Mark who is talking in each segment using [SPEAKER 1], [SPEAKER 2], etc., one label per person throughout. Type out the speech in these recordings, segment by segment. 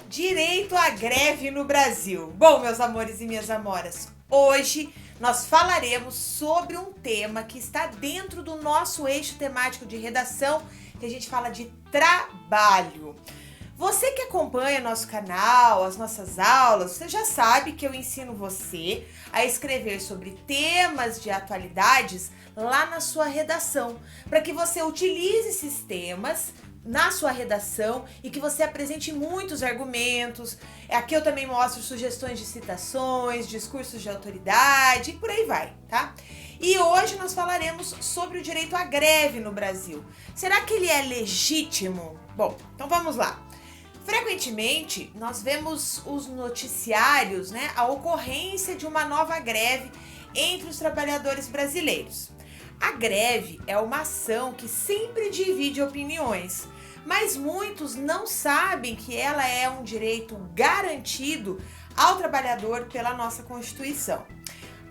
[SPEAKER 1] Direito à greve no Brasil. Bom, meus amores e minhas amoras, hoje nós falaremos sobre um tema que está dentro do nosso eixo temático de redação, que a gente fala de trabalho. Você que acompanha nosso canal, as nossas aulas, você já sabe que eu ensino você a escrever sobre temas de atualidades lá na sua redação, para que você utilize esses temas na sua redação e que você apresente muitos argumentos. Aqui eu também mostro sugestões de citações, discursos de autoridade e por aí vai, tá? E hoje nós falaremos sobre o direito à greve no Brasil. Será que ele é legítimo? Bom, então vamos lá. Frequentemente, nós vemos os noticiários, a ocorrência de uma nova greve entre os trabalhadores brasileiros. A greve é uma ação que sempre divide opiniões, mas muitos não sabem que ela é um direito garantido ao trabalhador pela nossa Constituição.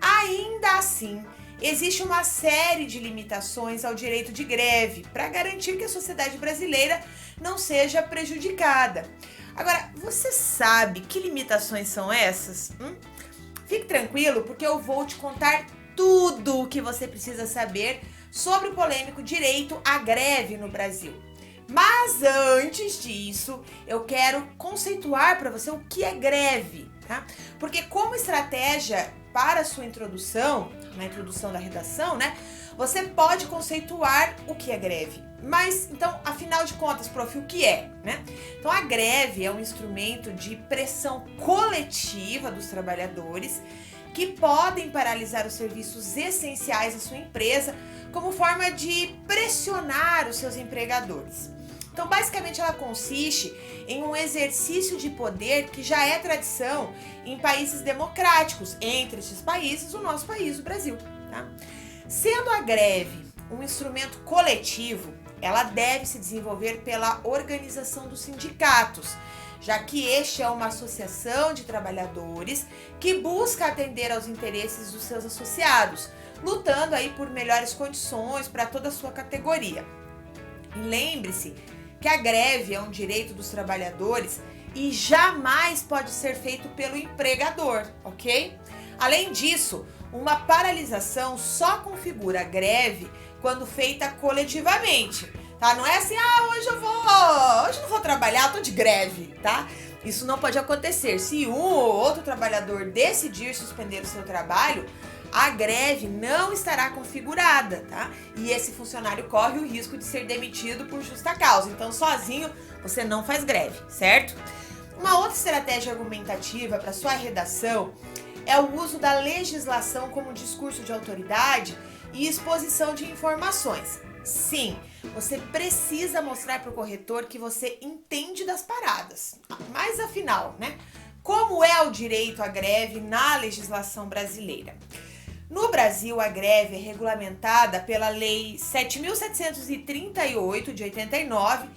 [SPEAKER 1] Ainda assim, existe uma série de limitações ao direito de greve para garantir que a sociedade brasileira não seja prejudicada. Agora, você sabe que limitações são essas? Fique tranquilo, porque eu vou te contar tudo o que você precisa saber sobre o polêmico direito à greve no Brasil. Mas antes disso, eu quero conceituar para você o que é greve, tá? Porque como estratégia para a sua introdução, na introdução da redação, você pode conceituar o que é greve. Mas, então, afinal de contas, prof, o que é, Então, a greve é um instrumento de pressão coletiva dos trabalhadores que podem paralisar os serviços essenciais da sua empresa como forma de pressionar os seus empregadores. Então, basicamente, ela consiste em um exercício de poder que já é tradição em países democráticos. Entre esses países, o nosso país, o Brasil. Tá? Sendo a greve um instrumento coletivo, ela deve se desenvolver pela organização dos sindicatos, já que este é uma associação de trabalhadores que busca atender aos interesses dos seus associados, lutando aí por melhores condições para toda a sua categoria. E lembre-se que a greve é um direito dos trabalhadores e jamais pode ser feito pelo empregador, ok? Além disso, uma paralisação só configura greve quando feita coletivamente, tá? Não é assim, hoje eu não vou trabalhar, tô de greve, tá? Isso não pode acontecer. Se um ou outro trabalhador decidir suspender o seu trabalho, a greve não estará configurada, tá? E esse funcionário corre o risco de ser demitido por justa causa. Então, sozinho, você não faz greve, certo? Uma outra estratégia argumentativa para sua redação é o uso da legislação como discurso de autoridade e exposição de informações. Sim, você precisa mostrar para o corretor que você entende das paradas. Mas afinal, como é o direito à greve na legislação brasileira? No Brasil, a greve é regulamentada pela Lei 7.738 de 89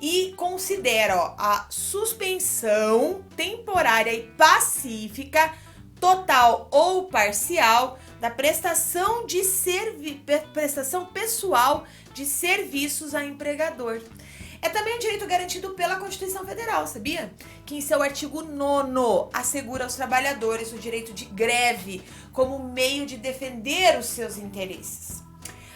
[SPEAKER 1] e considera a suspensão temporária e pacífica, total ou parcial, da prestação pessoal de serviços a empregador. É também um direito garantido pela Constituição Federal, sabia? Que em seu artigo 9º assegura aos trabalhadores o direito de greve como meio de defender os seus interesses.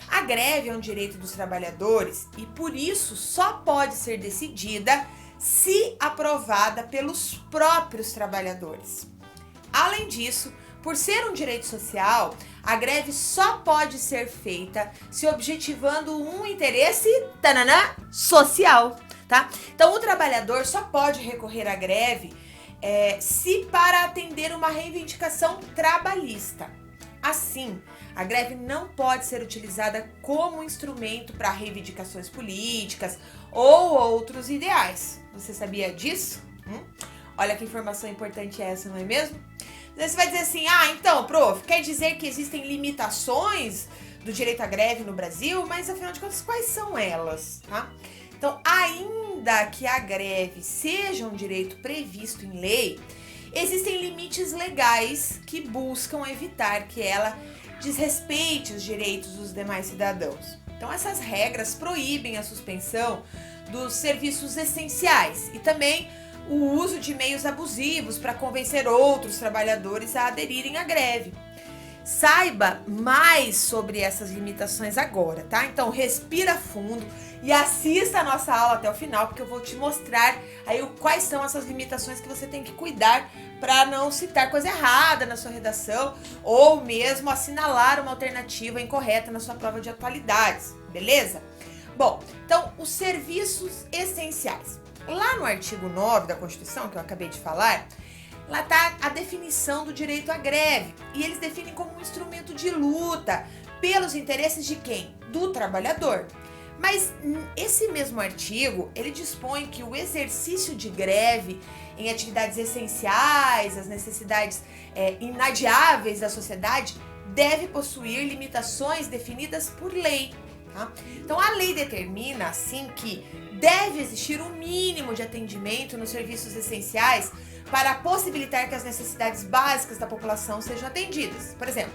[SPEAKER 1] A greve é um direito dos trabalhadores e, por isso, só pode ser decidida se aprovada pelos próprios trabalhadores. Além disso, por ser um direito social, a greve só pode ser feita se objetivando um interesse social, tá? Então, o trabalhador só pode recorrer à greve se para atender uma reivindicação trabalhista. Assim, a greve não pode ser utilizada como instrumento para reivindicações políticas ou outros ideais. Você sabia disso? Olha que informação importante é essa, não é mesmo? Você vai dizer assim, então, prof, quer dizer que existem limitações do direito à greve no Brasil? Mas, afinal de contas, quais são elas, tá? Então, ainda que a greve seja um direito previsto em lei, existem limites legais que buscam evitar que ela desrespeite os direitos dos demais cidadãos. Então, essas regras proíbem a suspensão dos serviços essenciais e também o uso de meios abusivos para convencer outros trabalhadores a aderirem à greve. Saiba mais sobre essas limitações agora, tá? Então respira fundo e assista a nossa aula até o final, porque eu vou te mostrar aí quais são essas limitações que você tem que cuidar para não citar coisa errada na sua redação ou mesmo assinalar uma alternativa incorreta na sua prova de atualidades, beleza? Bom, então os serviços essenciais. Lá no artigo 9 da Constituição, que eu acabei de falar, lá está a definição do direito à greve. E eles definem como um instrumento de luta pelos interesses de quem? Do trabalhador. Mas esse mesmo artigo, ele dispõe que o exercício de greve em atividades essenciais, as necessidades inadiáveis da sociedade, deve possuir limitações definidas por lei. Tá? Então, a lei determina, assim, que deve existir um mínimo de atendimento nos serviços essenciais para possibilitar que as necessidades básicas da população sejam atendidas. Por exemplo,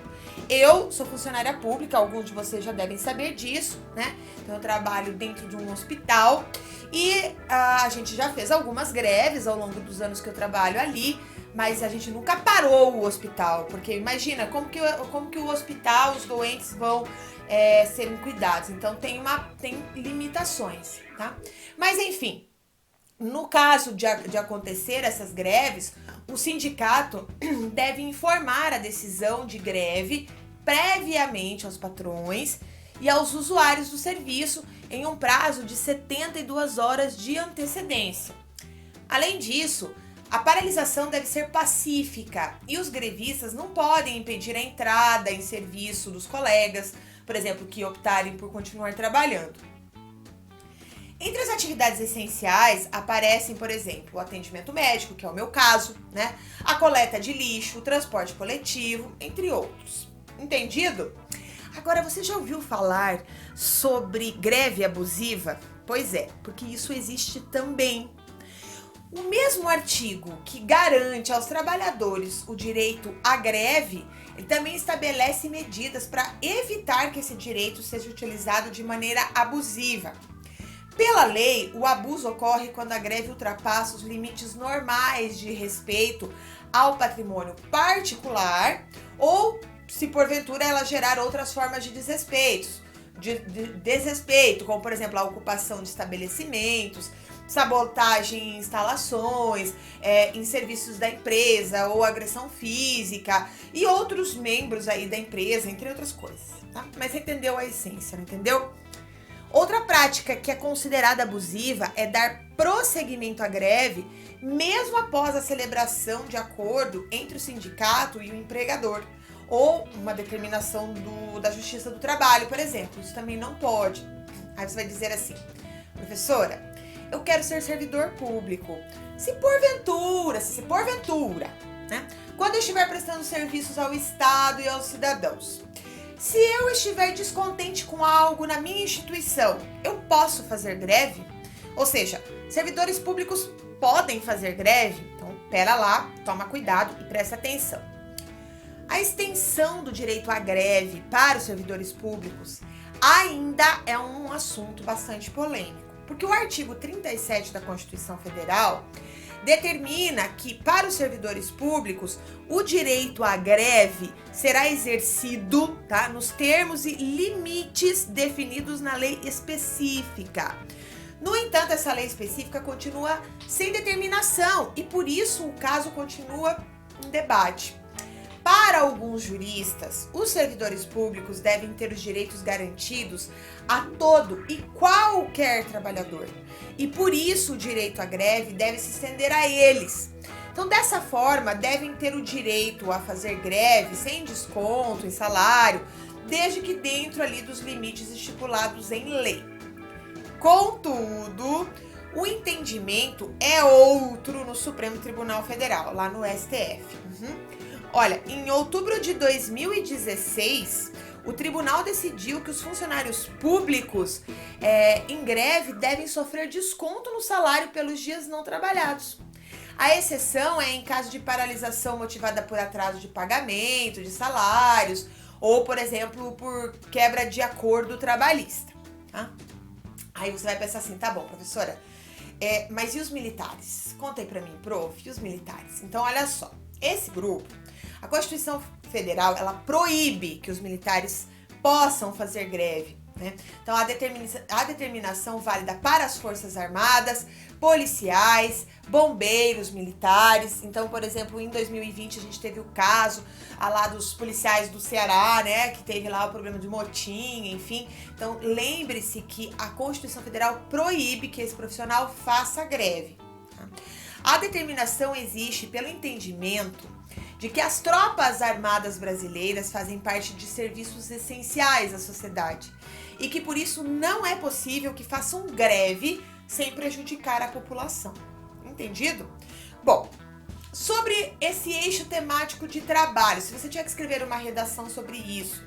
[SPEAKER 1] eu sou funcionária pública, alguns de vocês já devem saber disso, né? Então, eu trabalho dentro de um hospital e a gente já fez algumas greves ao longo dos anos que eu trabalho ali, mas a gente nunca parou o hospital, porque imagina como que o hospital, os doentes vão serem cuidados. Então, tem limitações, tá? Mas, enfim, no caso de acontecer essas greves, o sindicato deve informar a decisão de greve previamente aos patrões e aos usuários do serviço em um prazo de 72 horas de antecedência. Além disso, a paralisação deve ser pacífica e os grevistas não podem impedir a entrada em serviço dos colegas, por exemplo, que optarem por continuar trabalhando. Entre as atividades essenciais aparecem, por exemplo, o atendimento médico, que é o meu caso, né? A coleta de lixo, o transporte coletivo, entre outros. Entendido? Agora, você já ouviu falar sobre greve abusiva? Pois é, porque isso existe também. O mesmo artigo que garante aos trabalhadores o direito à greve, ele também estabelece medidas para evitar que esse direito seja utilizado de maneira abusiva. Pela lei, o abuso ocorre quando a greve ultrapassa os limites normais de respeito ao patrimônio particular ou, se porventura ela gerar outras formas de desrespeito, como por exemplo a ocupação de estabelecimentos, sabotagem em instalações, em serviços da empresa ou agressão física e outros membros aí da empresa, entre outras coisas, tá? Mas você entendeu a essência, não entendeu? Outra prática que é considerada abusiva é dar prosseguimento à greve mesmo após a celebração de acordo entre o sindicato e o empregador ou uma determinação da Justiça do Trabalho, por exemplo. Isso também não pode. Aí você vai dizer assim: professora, eu quero ser servidor público. Se porventura, né, quando eu estiver prestando serviços ao Estado e aos cidadãos, se eu estiver descontente com algo na minha instituição, eu posso fazer greve? Ou seja, servidores públicos podem fazer greve? Então, pera lá, toma cuidado e presta atenção. A extensão do direito à greve para os servidores públicos ainda é um assunto bastante polêmico, porque o artigo 37 da Constituição Federal determina que, para os servidores públicos, o direito à greve será exercido, tá, nos termos e limites definidos na lei específica. No entanto, essa lei específica continua sem determinação e, por isso, o caso continua em debate. Para alguns juristas, os servidores públicos devem ter os direitos garantidos a todo e qualquer trabalhador. E por isso o direito à greve deve se estender a eles. Então, dessa forma, devem ter o direito a fazer greve sem desconto em salário, desde que dentro ali dos limites estipulados em lei. Contudo, o entendimento é outro no Supremo Tribunal Federal, lá no STF. Olha, em outubro de 2016, o tribunal decidiu que os funcionários públicos em greve devem sofrer desconto no salário pelos dias não trabalhados. A exceção é em caso de paralisação motivada por atraso de pagamento de salários ou, por exemplo, por quebra de acordo trabalhista. Tá? Aí você vai pensar assim, tá bom, professora, Mas e os militares? Conta aí pra mim, prof, e os militares? Então, olha só, esse grupo, a Constituição Federal, ela proíbe que os militares possam fazer greve, né? Então, a determinação válida para as Forças Armadas, policiais, bombeiros, militares. Então, por exemplo, em 2020 a gente teve o caso lá dos policiais do Ceará, né, que teve lá o problema de motim, enfim. Então, lembre-se que a Constituição Federal proíbe que esse profissional faça greve. Tá? A determinação existe pelo entendimento de que as tropas armadas brasileiras fazem parte de serviços essenciais à sociedade e que por isso não é possível que façam greve sem prejudicar a população. Entendido? Bom, sobre esse eixo temático de trabalho, se você tiver que escrever uma redação sobre isso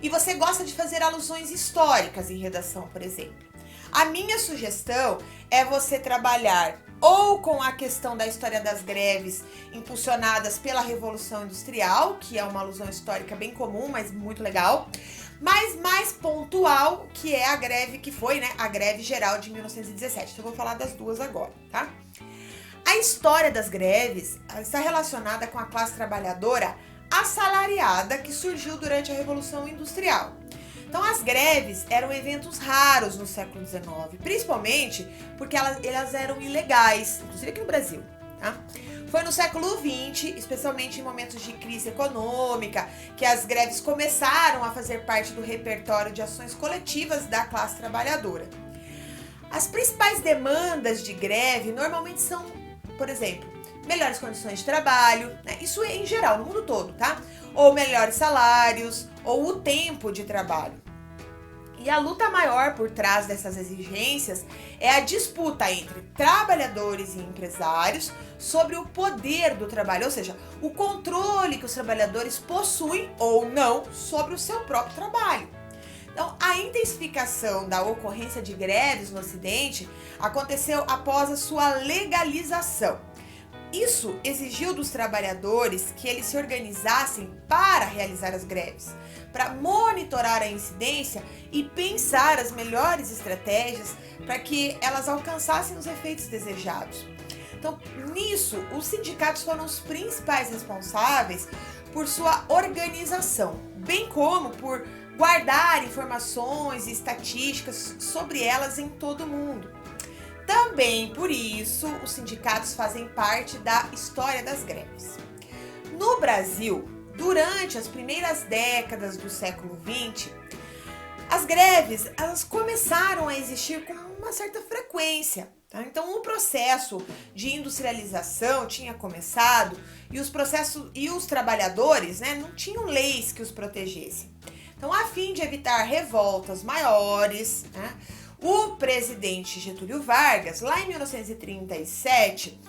[SPEAKER 1] e você gosta de fazer alusões históricas em redação, por exemplo, a minha sugestão é você trabalhar ou com a questão da história das greves impulsionadas pela Revolução Industrial, que é uma alusão histórica bem comum, mas muito legal, mas mais pontual, que é a greve que foi, né, a greve geral de 1917. Então eu vou falar das duas agora, tá? A história das greves está relacionada com a classe trabalhadora assalariada que surgiu durante a Revolução Industrial. Então, as greves eram eventos raros no século XIX, principalmente porque elas eram ilegais, inclusive aqui no Brasil. Tá? Foi no século XX, especialmente em momentos de crise econômica, que as greves começaram a fazer parte do repertório de ações coletivas da classe trabalhadora. As principais demandas de greve normalmente são, por exemplo, melhores condições de trabalho, né? Isso é em geral, no mundo todo, tá? Ou melhores salários, ou o tempo de trabalho. E a luta maior por trás dessas exigências é a disputa entre trabalhadores e empresários sobre o poder do trabalho, ou seja, o controle que os trabalhadores possuem ou não sobre o seu próprio trabalho. Então, a intensificação da ocorrência de greves no Ocidente aconteceu após a sua legalização. Isso exigiu dos trabalhadores que eles se organizassem para realizar as greves, para monitorar a incidência e pensar as melhores estratégias para que elas alcançassem os efeitos desejados. Então, nisso, os sindicatos foram os principais responsáveis por sua organização, bem como por guardar informações e estatísticas sobre elas em todo o mundo. Também por isso, os sindicatos fazem parte da história das greves. No Brasil, durante as primeiras décadas do século XX, as greves elas começaram a existir com uma certa frequência. Tá? Então, o processo de industrialização tinha começado e os trabalhadores, né, não tinham leis que os protegessem. Então, a fim de evitar revoltas maiores, né, o presidente Getúlio Vargas, lá em 1937,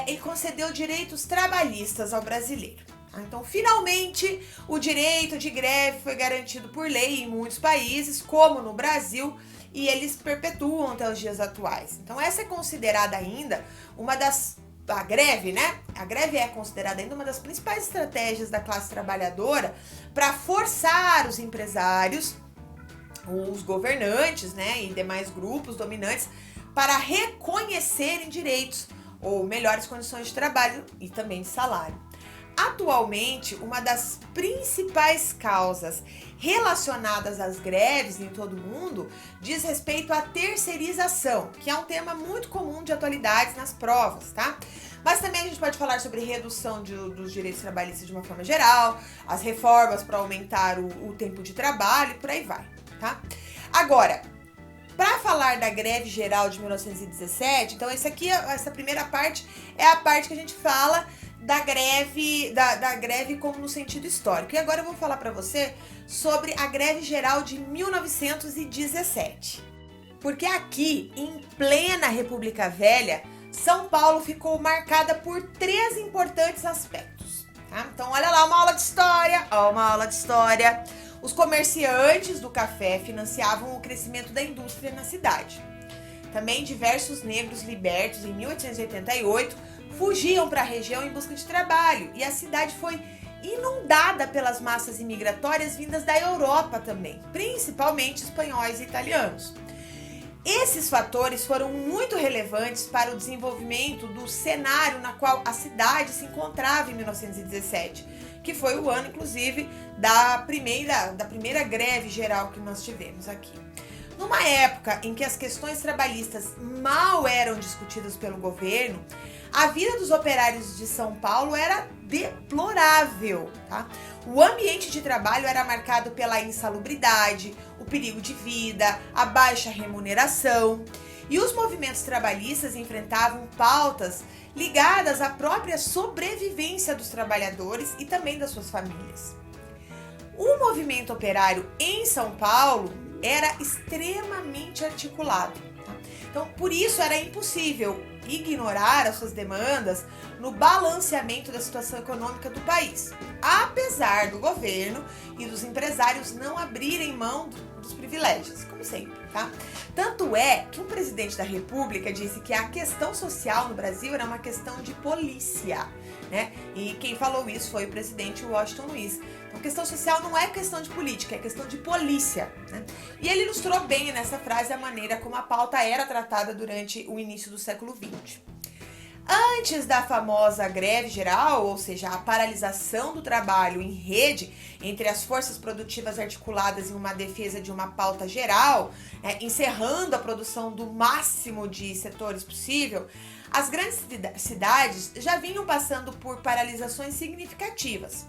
[SPEAKER 1] ele concedeu direitos trabalhistas ao brasileiro. Então, finalmente, o direito de greve foi garantido por lei em muitos países, como no Brasil, e eles perpetuam até os dias atuais. Então, essa é considerada ainda a greve, né? A greve é considerada ainda uma das principais estratégias da classe trabalhadora para forçar os empresários, os governantes, né, e demais grupos dominantes para reconhecerem direitos ou melhores condições de trabalho e também de salário. Atualmente, uma das principais causas relacionadas às greves em todo o mundo diz respeito à terceirização, que é um tema muito comum de atualidades nas provas, tá? Mas também a gente pode falar sobre redução dos direitos trabalhistas de uma forma geral, as reformas para aumentar o tempo de trabalho e por aí vai, tá? Agora, para falar da greve geral de 1917, então essa primeira parte é a parte que a gente fala da greve como no sentido histórico. E agora eu vou falar para você sobre a greve geral de 1917. Porque aqui, em plena República Velha, São Paulo ficou marcada por 3 importantes aspectos. Tá? Então, olha lá, uma aula de história. Os comerciantes do café financiavam o crescimento da indústria na cidade. Também diversos negros libertos em 1888 fugiam para a região em busca de trabalho e a cidade foi inundada pelas massas imigratórias vindas da Europa também, principalmente espanhóis e italianos. Esses fatores foram muito relevantes para o desenvolvimento do cenário na qual a cidade se encontrava em 1917, que foi o ano, inclusive, da primeira greve geral que nós tivemos aqui. Numa época em que as questões trabalhistas mal eram discutidas pelo governo, a vida dos operários de São Paulo era deplorável, tá? O ambiente de trabalho era marcado pela insalubridade, o perigo de vida, a baixa remuneração, e os movimentos trabalhistas enfrentavam pautas ligadas à própria sobrevivência dos trabalhadores e também das suas famílias. O movimento operário em São Paulo era extremamente articulado, tá? Então, por isso era impossível ignorar as suas demandas no balanceamento da situação econômica do país, apesar do governo e dos empresários não abrirem mão dos privilégios, como sempre, tá? Tanto é que um presidente da República disse que a questão social no Brasil era uma questão de polícia, né? E quem falou isso foi o presidente Washington Luiz. Então, questão social não é questão de política, é questão de polícia, né? E ele ilustrou bem nessa frase a maneira como a pauta era tratada durante o início do século XX. Antes da famosa greve geral, ou seja, a paralisação do trabalho em rede entre as forças produtivas articuladas em uma defesa de uma pauta geral, encerrando a produção do máximo de setores possível, as grandes cidades já vinham passando por paralisações significativas.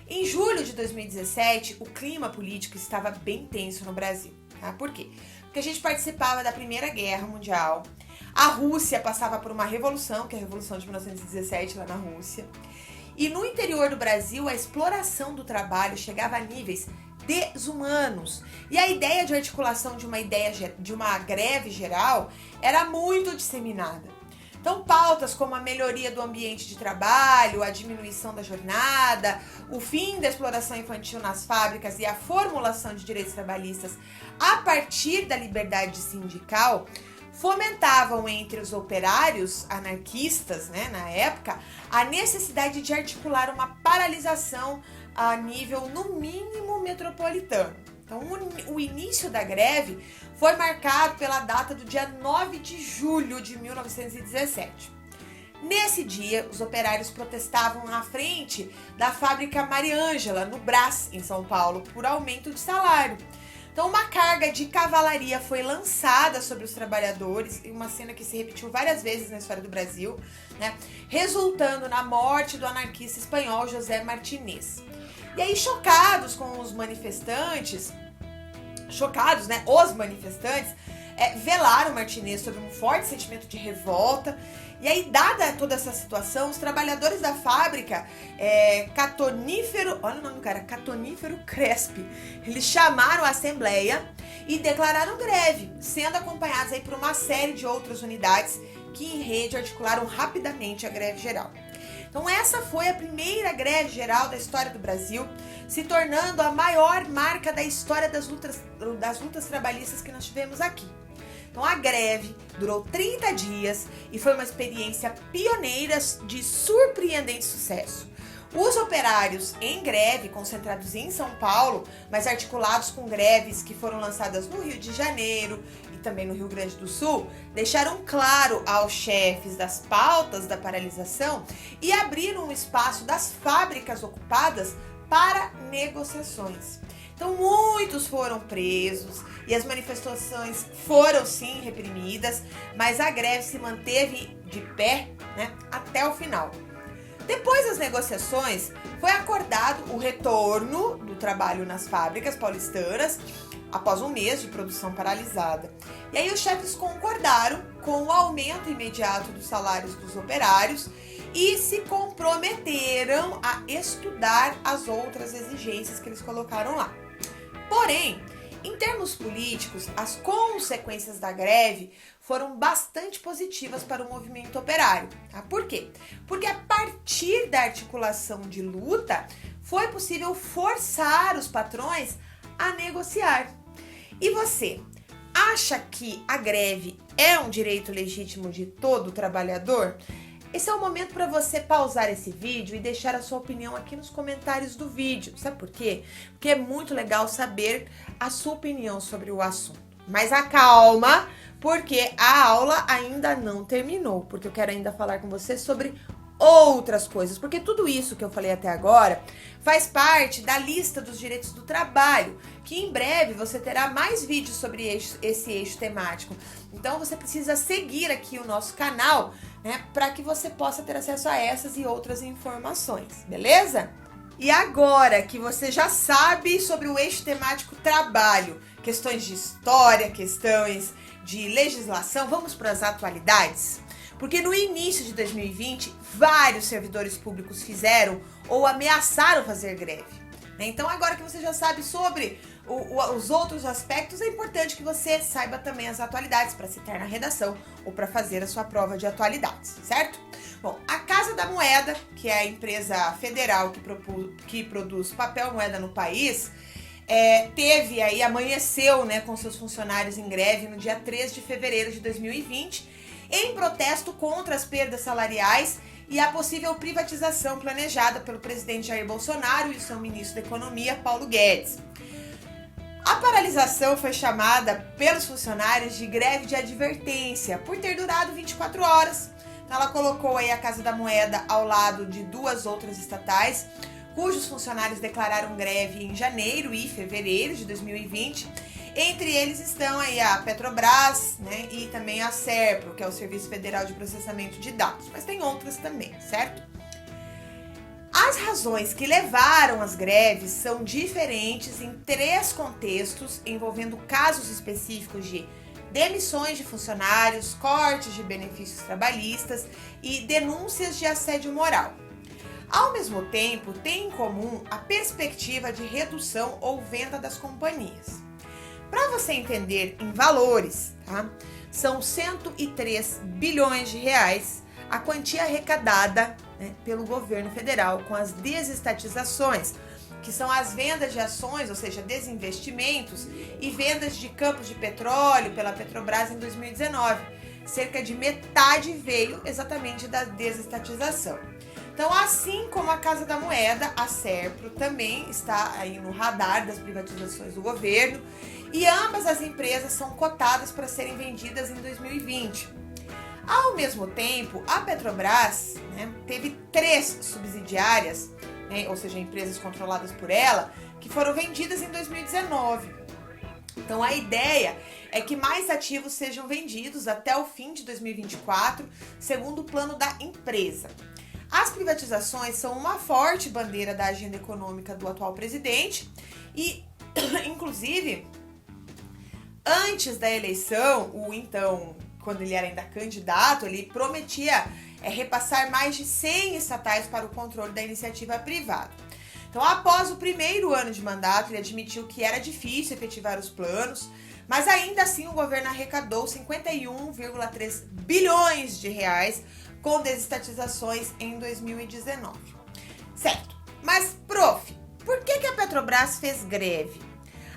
[SPEAKER 1] Em julho de 2017, o clima político estava bem tenso no Brasil. Tá? Por quê? Porque a gente participava da Primeira Guerra Mundial, a Rússia passava por uma revolução, que é a Revolução de 1917 lá na Rússia, e no interior do Brasil a exploração do trabalho chegava a níveis desumanos. E a ideia de articulação de uma greve geral era muito disseminada. Então, pautas como a melhoria do ambiente de trabalho, a diminuição da jornada, o fim da exploração infantil nas fábricas e a formulação de direitos trabalhistas a partir da liberdade sindical fomentavam entre os operários anarquistas, na época, a necessidade de articular uma paralisação a nível, no mínimo, metropolitano. Então, o início da greve foi marcado pela data do dia 9 de julho de 1917. Nesse dia, os operários protestavam na frente da fábrica Mariângela, no Brás, em São Paulo, por aumento de salário. Então, uma carga de cavalaria foi lançada sobre os trabalhadores, uma cena que se repetiu várias vezes na história do Brasil, resultando na morte do anarquista espanhol José Martinez. E aí, chocados com os manifestantes, os manifestantes velaram Martinez sob um forte sentimento de revolta. E aí, dada toda essa situação, os trabalhadores da fábrica olha o nome do cara, Catonífero Crespi, eles chamaram a assembleia e declararam greve, sendo acompanhados aí por uma série de outras unidades que em rede articularam rapidamente a greve geral. Então, essa foi a primeira greve geral da história do Brasil, se tornando a maior marca da história das lutas trabalhistas que nós tivemos aqui. Então, a greve durou 30 dias e foi uma experiência pioneira de surpreendente sucesso. Os operários em greve, concentrados em São Paulo, mas articulados com greves que foram lançadas no Rio de Janeiro e também no Rio Grande do Sul, deixaram claro aos chefes das pautas da paralisação e abriram um espaço das fábricas ocupadas para negociações. Então, muitos foram presos e as manifestações foram, sim, reprimidas, mas a greve se manteve de pé, até o final. Depois das negociações, foi acordado o retorno do trabalho nas fábricas paulistanas após um mês de produção paralisada. E aí os chefes concordaram com o aumento imediato dos salários dos operários e se comprometeram a estudar as outras exigências que eles colocaram lá. Porém, em termos políticos, as consequências da greve foram bastante positivas para o movimento operário. Tá? Por quê? Porque a partir da articulação de luta, foi possível forçar os patrões a negociar. E você, acha que a greve é um direito legítimo de todo trabalhador? Esse é o momento para você pausar esse vídeo e deixar a sua opinião aqui nos comentários do vídeo. Sabe por quê? Porque é muito legal saber a sua opinião sobre o assunto. Mas acalma, porque a aula ainda não terminou, porque eu quero ainda falar com você sobre outras coisas, porque tudo isso que eu falei até agora faz parte da lista dos direitos do trabalho, que em breve você terá mais vídeos sobre esse eixo temático. Então você precisa seguir aqui o nosso canal, né, para que você possa ter acesso a essas e outras informações, beleza? E agora que você já sabe sobre o eixo temático trabalho, questões de história, questões de legislação, vamos para as atualidades? Porque no início de 2020, vários servidores públicos fizeram ou ameaçaram fazer greve. Então, agora que você já sabe sobre os outros aspectos, é importante que você saiba também as atualidades para citar na redação ou para fazer a sua prova de atualidades, certo? Bom, a Casa da Moeda, que é a empresa federal que produz papel moeda no país, amanheceu, né, com seus funcionários em greve no dia 3 de fevereiro de 2020, em protesto contra as perdas salariais e a possível privatização planejada pelo presidente Jair Bolsonaro e o seu ministro da Economia, Paulo Guedes. A paralisação foi chamada pelos funcionários de greve de advertência, por ter durado 24 horas. Ela colocou aí a Casa da Moeda ao lado de duas outras estatais, cujos funcionários declararam greve em janeiro e fevereiro de 2020. Entre eles estão aí a Petrobras, né, e também a SERPRO, que é o Serviço Federal de Processamento de Dados, mas tem outras também, certo? As razões que levaram às greves são diferentes em 3 contextos, envolvendo casos específicos de demissões de funcionários, cortes de benefícios trabalhistas e denúncias de assédio moral. Ao mesmo tempo, tem em comum a perspectiva de redução ou venda das companhias. Para você entender em valores, tá? São 103 bilhões de reais a quantia arrecadada, né, pelo governo federal com as desestatizações, que são as vendas de ações, ou seja, desinvestimentos, e vendas de campos de petróleo pela Petrobras em 2019. Cerca de metade veio exatamente da desestatização. Então, assim como a Casa da Moeda, a SERPRO também está aí no radar das privatizações do governo, e ambas as empresas são cotadas para serem vendidas em 2020. Ao mesmo tempo, a Petrobras, né, teve 3 subsidiárias, né, ou seja, empresas controladas por ela, que foram vendidas em 2019. Então, a ideia é que mais ativos sejam vendidos até o fim de 2024, segundo o plano da empresa. As privatizações são uma forte bandeira da agenda econômica do atual presidente e, inclusive, antes da eleição, quando ele era ainda candidato, ele prometia repassar mais de 100 estatais para o controle da iniciativa privada. Então, após o primeiro ano de mandato, ele admitiu que era difícil efetivar os planos, mas ainda assim o governo arrecadou 51,3 bilhões de reais com desestatizações em 2019. Certo, mas prof, por que a Petrobras fez greve?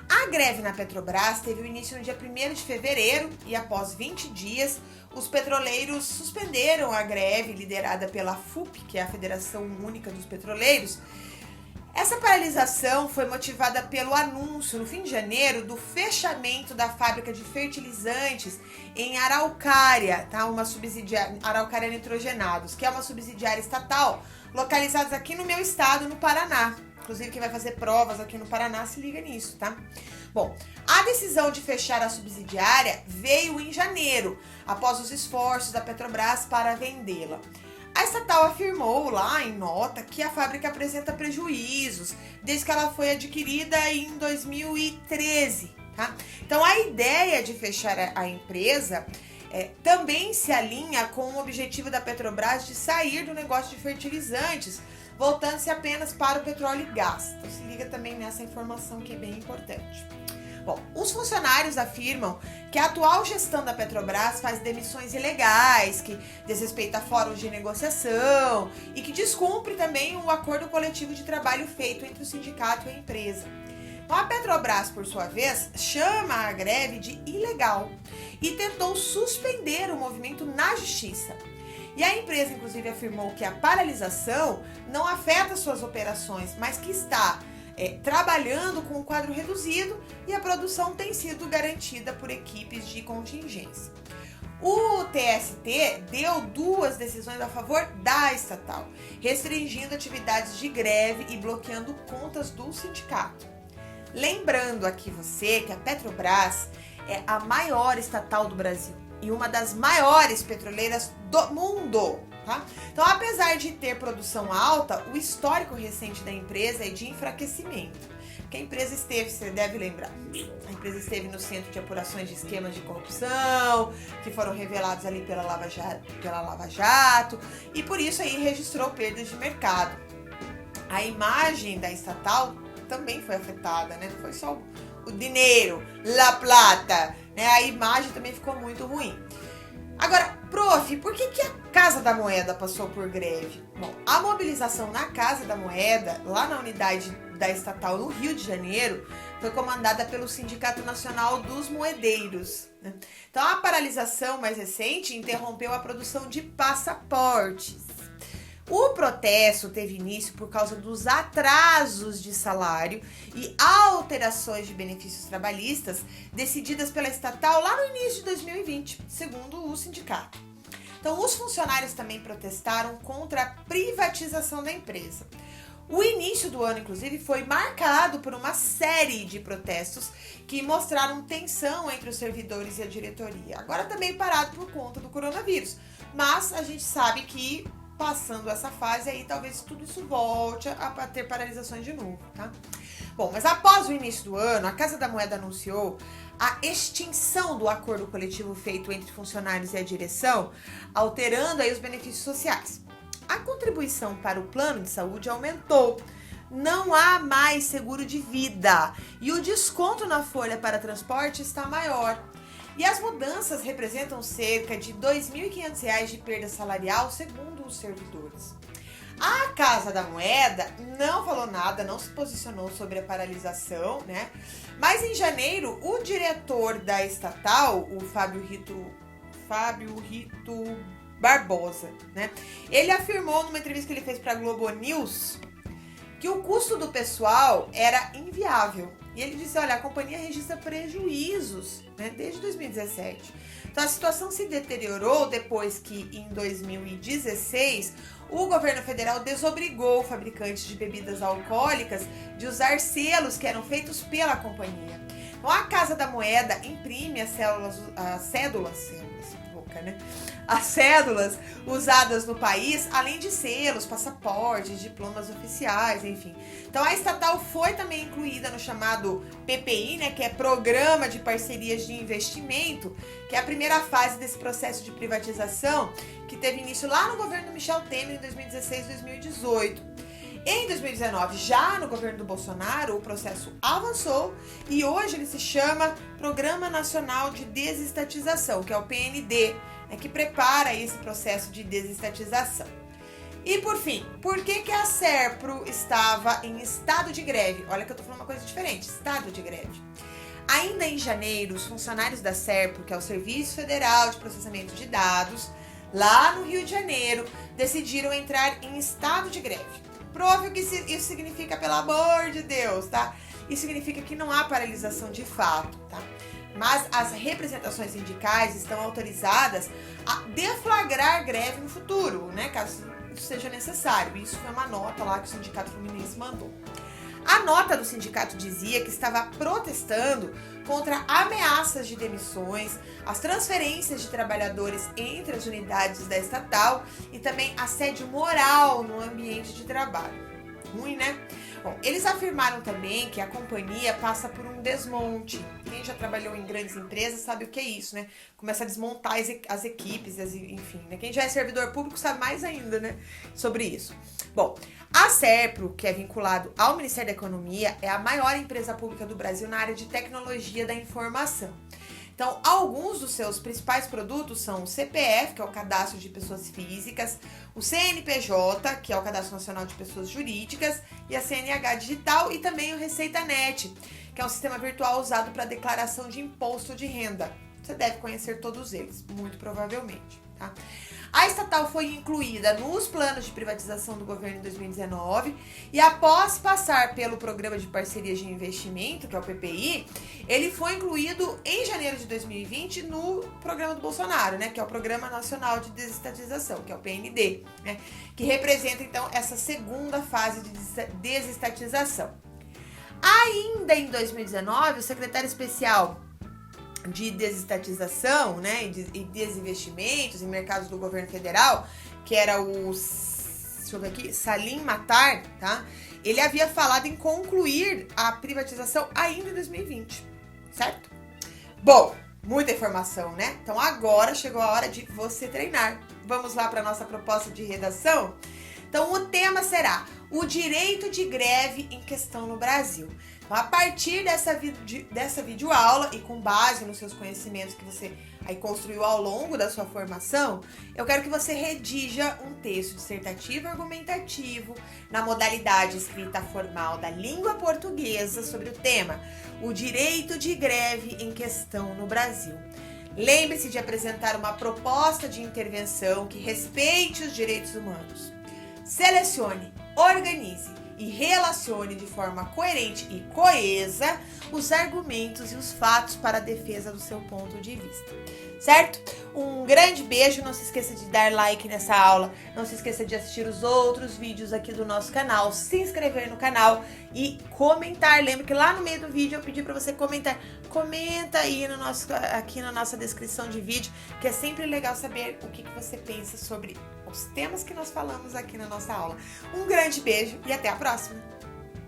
[SPEAKER 1] A greve na Petrobras teve o início no dia 1º de fevereiro e após 20 dias, os petroleiros suspenderam a greve liderada pela FUP, que é a Federação Única dos Petroleiros. Essa paralisação foi motivada pelo anúncio, no fim de janeiro, do fechamento da fábrica de fertilizantes em Araucária, tá? Uma subsidiária, Araucária Nitrogenados, que é uma subsidiária estatal localizada aqui no meu estado, no Paraná. Inclusive, quem vai fazer provas aqui no Paraná se liga nisso, tá? Bom, a decisão de fechar a subsidiária veio em janeiro, após os esforços da Petrobras para vendê-la. A estatal afirmou lá em nota que a fábrica apresenta prejuízos desde que ela foi adquirida em 2013, tá? Então, a ideia de fechar a empresa também se alinha com o objetivo da Petrobras de sair do negócio de fertilizantes, voltando-se apenas para o petróleo e gás. Então, se liga também nessa informação que é bem importante. Bom, os funcionários afirmam que a atual gestão da Petrobras faz demissões ilegais, que desrespeita fóruns de negociação e que descumpre também o acordo coletivo de trabalho feito entre o sindicato e a empresa. Então, a Petrobras, por sua vez, chama a greve de ilegal e tentou suspender o movimento na justiça. E a empresa, inclusive, afirmou que a paralisação não afeta suas operações, mas que está trabalhando com um quadro reduzido e a produção tem sido garantida por equipes de contingência. O TST deu 2 decisões a favor da estatal, restringindo atividades de greve e bloqueando contas do sindicato. Lembrando aqui você que a Petrobras é a maior estatal do Brasil e uma das maiores petroleiras do mundo. Tá? Então, apesar de ter produção alta, o histórico recente da empresa é de enfraquecimento. Porque a empresa esteve, você deve lembrar, a empresa esteve no centro de apurações de esquemas de corrupção, que foram revelados ali pela Lava Jato, e por isso aí registrou perdas de mercado. A imagem da estatal também foi afetada, né? Não foi só o dinheiro, la plata, né? A imagem também ficou muito ruim. Agora, prof, por que a Casa da Moeda passou por greve? Bom, a mobilização na Casa da Moeda, lá na unidade da estatal no Rio de Janeiro, foi comandada pelo Sindicato Nacional dos Moedeiros, né? Então, a paralisação mais recente interrompeu a produção de passaportes. O protesto teve início por causa dos atrasos de salário e alterações de benefícios trabalhistas decididas pela estatal lá no início de 2020, segundo o sindicato. Então, os funcionários também protestaram contra a privatização da empresa. O início do ano, inclusive, foi marcado por uma série de protestos que mostraram tensão entre os servidores e a diretoria. Agora também parado por conta do coronavírus, mas a gente sabe que passando essa fase aí, talvez tudo isso volte a ter paralisações de novo, tá? Bom, mas após o início do ano, a Casa da Moeda anunciou a extinção do acordo coletivo feito entre funcionários e a direção, alterando aí os benefícios sociais. A contribuição para o plano de saúde aumentou. Não há mais seguro de vida e o desconto na folha para transporte está maior. E as mudanças representam cerca de R$ 2.500 de perda salarial, segundo os servidores. A Casa da Moeda não falou nada, não se posicionou sobre a paralisação, né? Mas em janeiro, o diretor da estatal, o Fábio Rito Barbosa, né? Ele afirmou numa entrevista que ele fez para a Globo News que o custo do pessoal era inviável. E ele disse, olha, a companhia registra prejuízos, né, desde 2017. Então a situação se deteriorou depois que, em 2016, o governo federal desobrigou fabricantes de bebidas alcoólicas de usar selos que eram feitos pela companhia. Então a Casa da Moeda imprime as cédulas usadas no país, além de selos, passaportes, diplomas oficiais, enfim. Então a estatal foi também incluída no chamado PPI, né, que é Programa de Parcerias de Investimento, que é a primeira fase desse processo de privatização que teve início lá no governo do Michel Temer em 2016 e 2018. Em 2019, já no governo do Bolsonaro, o processo avançou e hoje ele se chama Programa Nacional de Desestatização, que é o PND, que prepara esse processo de desestatização. E por fim, por que a Serpro estava em estado de greve? Olha que eu tô falando uma coisa diferente, estado de greve. Ainda em janeiro, os funcionários da Serpro, que é o Serviço Federal de Processamento de Dados, lá no Rio de Janeiro, decidiram entrar em estado de greve. Prove o que isso significa, pelo amor de Deus, tá? Isso significa que não há paralisação de fato, tá? Mas as representações sindicais estão autorizadas a deflagrar greve no futuro, né? Caso isso seja necessário. Isso foi uma nota lá que o Sindicato Fluminense mandou. A nota do sindicato dizia que estava protestando contra ameaças de demissões, as transferências de trabalhadores entre as unidades da estatal e também assédio moral no ambiente de trabalho. Ruim, né? Bom, eles afirmaram também que a companhia passa por um desmonte. Quem já trabalhou em grandes empresas sabe o que é isso, né? Começa a desmontar as equipes, enfim, né? Quem já é servidor público sabe mais ainda, né? Sobre isso. Bom, a Serpro, que é vinculado ao Ministério da Economia, é a maior empresa pública do Brasil na área de tecnologia da informação. Então, alguns dos seus principais produtos são o CPF, que é o Cadastro de Pessoas Físicas, o CNPJ, que é o Cadastro Nacional de Pessoas Jurídicas, e a CNH Digital, e também o ReceitaNet, que é um sistema virtual usado para declaração de imposto de renda. Você deve conhecer todos eles, muito provavelmente, tá? A estatal foi incluída nos planos de privatização do governo em 2019 e após passar pelo Programa de Parcerias de Investimento, que é o PPI, ele foi incluído em janeiro de 2020 no programa do Bolsonaro, né, que é o Programa Nacional de Desestatização, que é o PND, né, que representa então essa segunda fase de desestatização. Ainda em 2019, o secretário especial de desestatização, né, e desinvestimentos em mercados do governo federal, que era deixa eu ver aqui, Salim Matar, tá? Ele havia falado em concluir a privatização ainda em 2020, certo? Bom, muita informação, né? Então agora chegou a hora de você treinar. Vamos lá para nossa proposta de redação? Então o tema será o direito de greve em questão no Brasil. Então, a partir dessa videoaula e com base nos seus conhecimentos que você aí construiu ao longo da sua formação, eu quero que você redija um texto dissertativo e argumentativo na modalidade escrita formal da língua portuguesa sobre o tema o direito de greve em questão no Brasil. Lembre-se de apresentar uma proposta de intervenção que respeite os direitos humanos. Selecione, organize e relacione de forma coerente e coesa os argumentos e os fatos para a defesa do seu ponto de vista, certo? Um grande beijo, não se esqueça de dar like nessa aula, não se esqueça de assistir os outros vídeos aqui do nosso canal, se inscrever no canal e comentar. Lembra que lá no meio do vídeo eu pedi para você comentar. Comenta aí aqui na nossa descrição de vídeo, que é sempre legal saber o que você pensa sobre os temas que nós falamos aqui na nossa aula. Um grande beijo e até a próxima!